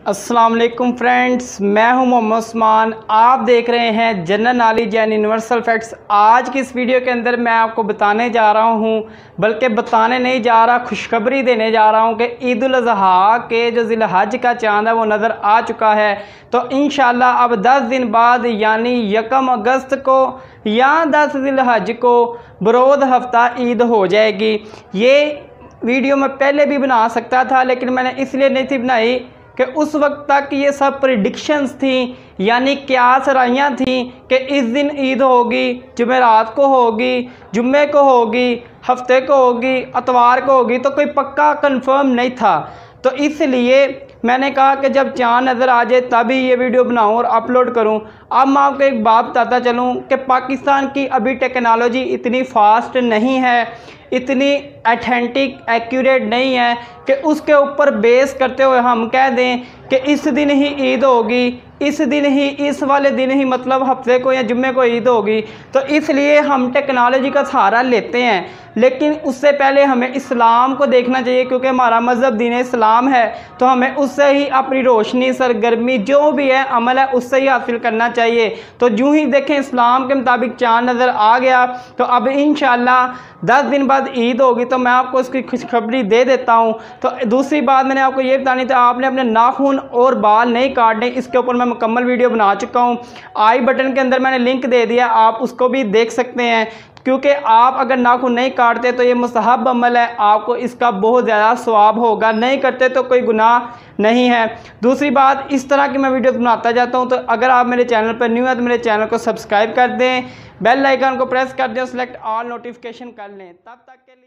अस्सलाम वालेकुम फ्रेंड्स, मैं हूं मोहम्मद उस्मान। आप देख रहे हैं general knowledge and universal facts. आज की इस वीडियो के अंदर मैं आपको बताने जा रहा हूं, बल्कि बताने नहीं जा रहा, खुशखबरी देने जा रहा हूं कि ईद उल अज़हा के जो ज़िल-हज का चाँद है वो नज़र आ चुका है। तो इंशाअल्लाह अब 10 दिन बाद यानी 1 अगस्त को या 10 ज़िल-हज को बरोज़ हफ्ता ईद हो जाएगी। ये वीडियो मैं पहले भी बना सकता था, लेकिन मैंने इसलिए नहीं थी बनाई कि उस वक्त तक ये सब प्रिडिक्शंस थी, यानी क्यास राइयाँ थी कि इस दिन ईद होगी, जुमेरात को होगी, जुम्मे को होगी, हफ्ते को होगी, इतवार को होगी, तो कोई पक्का कंफर्म नहीं था। तो इसलिए मैंने कहा कि जब चाँद नज़र आ जाए तभी ये वीडियो बनाऊं और अपलोड करूं। अब मैं आपको एक बात बताता चलूं कि पाकिस्तान की अभी टेक्नोलॉजी इतनी फास्ट नहीं है, इतनी ऑथेंटिक एक्यूरेट नहीं है कि उसके ऊपर बेस करते हुए हम कह दें कि इस दिन ही ईद होगी, इस दिन ही, इस वाले दिन ही, मतलब हफ्ते को या जुम्मे को ईद होगी। तो इसलिए हम टेक्नोलॉजी का सहारा लेते हैं, लेकिन उससे पहले हमें इस्लाम को देखना चाहिए, क्योंकि हमारा मज़हब दीन इस्लाम है। तो हमें उससे ही अपनी रोशनी, सरगर्मी, जो भी है अमल है, उससे ही हासिल करना चाहिए। तो यूँ ही देखें, इस्लाम के मुताबिक चाँद नज़र आ गया, तो अब इंशाअल्लाह 10 दिन बाद ईद होगी। तो मैं आपको इसकी खुशखबरी दे देता हूँ। तो दूसरी बात मैंने आपको ये बतानी थी, आपने अपने नाखून और बाल नहीं काटने, इसके ऊपर मैं मुकम्मल वीडियो बना चुका हूँ। आई बटन के अंदर मैंने लिंक दे दिया, आप उसको भी देख सकते हैं। क्योंकि आप अगर नाखून नहीं काटते तो ये मुस्तहब अमल है, आपको इसका बहुत ज़्यादा सवाब होगा, नहीं करते तो कोई गुनाह नहीं है। दूसरी बात, इस तरह की मैं वीडियो बनाता जाता हूँ, तो अगर आप मेरे चैनल पर न्यू हैं तो मेरे चैनल को सब्सक्राइब कर दें, बेल आइकन को प्रेस कर दें, सेलेक्ट ऑल नोटिफिकेशन कर लें। तब तक के लिए